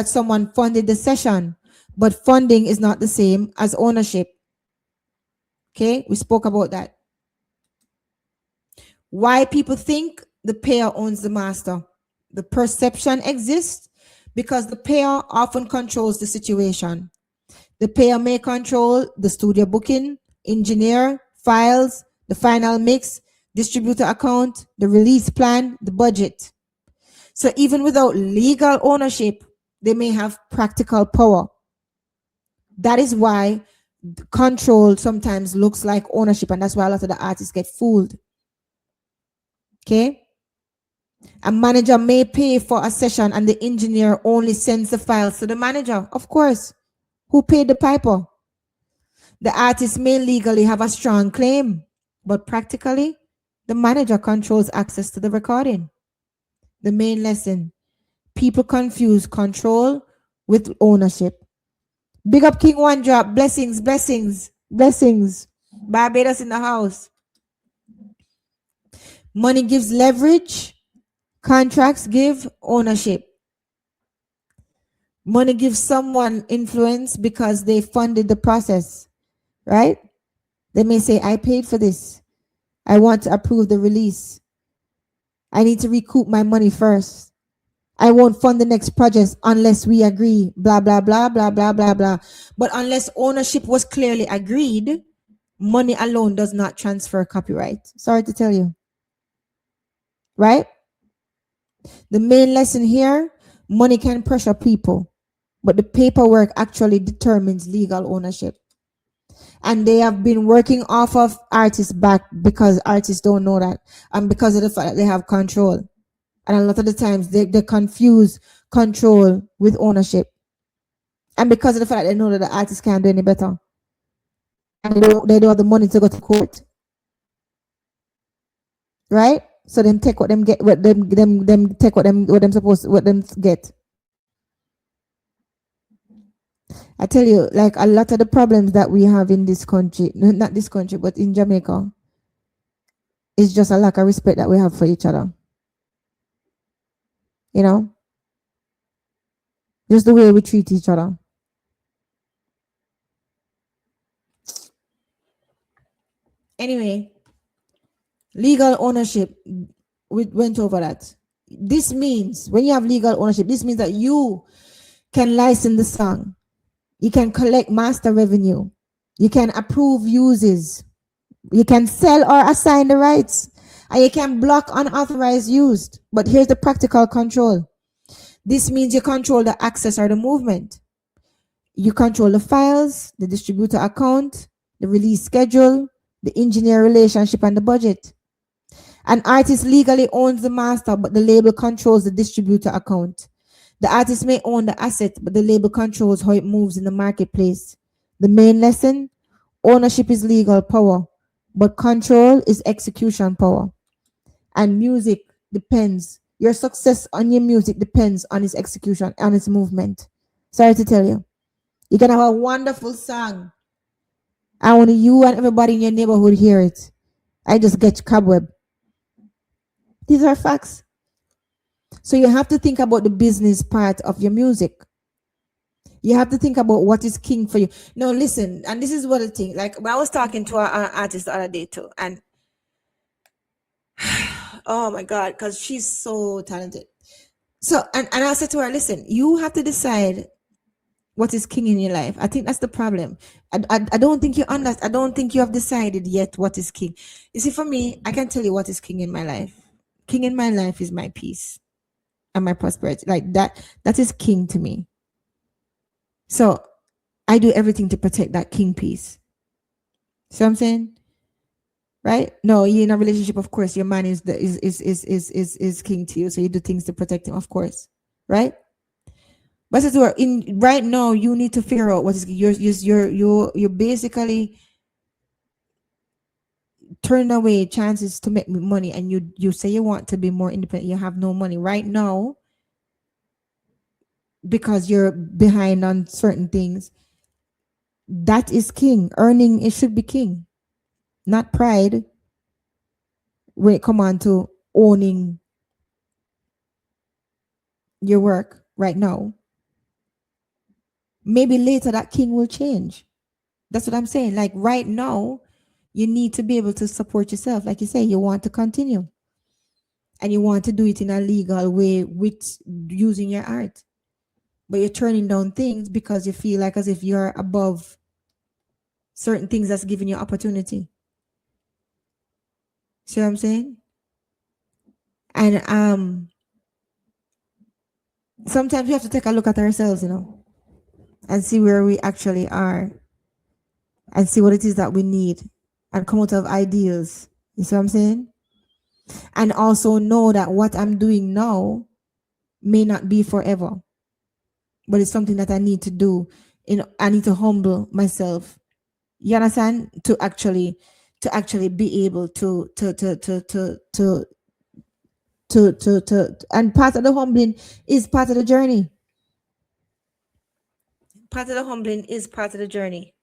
that someone funded the session, but funding is not the same as ownership. Okay, we spoke about that. Why people think the payer owns the master. The perception exists because the payer often controls the situation. The payer may control the studio booking, engineer, files, the final mix, distributor account, the release plan, the budget. So even without legal ownership, they may have practical power. That is why control sometimes looks like ownership, and that's why a lot of the artists get fooled. Okay? A manager may pay for a session and the engineer only sends the files to the manager. Of course. Who paid the piper? The artist may legally have a strong claim, but practically, the manager controls access to the recording. The main lesson: people confuse control with ownership. Big up King One Drop. Blessings, blessings, blessings. Barbados in the house. Money gives leverage. Contracts give ownership. Money gives someone influence because they funded the process, right? They may say, I paid for this. I want to approve the release. I need to recoup my money first. I won't fund the next project unless we agree, blah, blah, blah, blah, blah, blah, blah. But unless ownership was clearly agreed, money alone does not transfer copyright. Sorry to tell you. Right? The main lesson here, money can pressure people, but the paperwork actually determines legal ownership. And they have been working off of artists' back because artists don't know that, and because of the fact that they have control. And a lot of the times they confuse control with ownership. And because of the fact that they know that the artists can't do any better. And they don't have the money to go to court. Right? So them take what them get, what them take what them supposed, what them get. I tell you, like a lot of the problems that we have in this country, not this country, but in Jamaica, is just a lack of respect that we have for each other. You know? Just the way we treat each other. Anyway, legal ownership, we went over that. This means, when you have legal ownership, this means that you can license the song. You can collect master revenue. You can approve uses. You can sell or assign the rights. And you can block unauthorized use. But here's the practical control. This means you control the access or the movement. You control the files, the distributor account, the release schedule, the engineer relationship, and the budget. An artist legally owns the master, but the label controls the distributor account. The artist may own the asset, but the label controls how it moves in the marketplace. The main lesson: ownership is legal power, but control is execution power. And music depends. Your success on your music depends on its execution, on its movement. Sorry to tell you. You can have a wonderful song, and only you and everybody in your neighborhood hear it, I just get cobweb. These are facts. So you have to think about the business part of your music. You have to think about what is king for you. No, listen, and this is what I think. Like, I was talking to an artist the other day too, and oh my God, because she's so talented. So, and I said to her, listen, you have to decide what is king in your life. I think that's the problem. I don't think you understand. I don't think you have decided yet what is king. You see, for me, I can tell you what is king in my life. King in my life is my peace and my prosperity. Like that is king to me. So I do everything to protect that king piece. See what I'm saying? Right? No, you're in a relationship, of course, your man is king to you. So you do things to protect him, of course. Right? But as we're in right now, you need to figure out what is you're basically turning away chances to make money, and you say you want to be more independent. You have no money right now because you're behind on certain things. That is king. Earning, it should be king, not pride. When it come on to owning your work right now. maybe later that king will change. That's what I'm saying. Like right now, you need to be able to support yourself. Like you say, you want to continue and you want to do it in a legal way with using your art. But you're turning down things because you feel like as if you're above certain things that's giving you opportunity. See what I'm saying? And sometimes we have to take a look at ourselves, and see where we actually are and see what it is that we need and come out of ideals. You see what I'm saying? And also know that what I'm doing now may not be forever, but it's something that I need to do. I need to humble myself. You understand? To actually be able to and part of the humbling is part of the journey. Part of the humbling is part of the journey.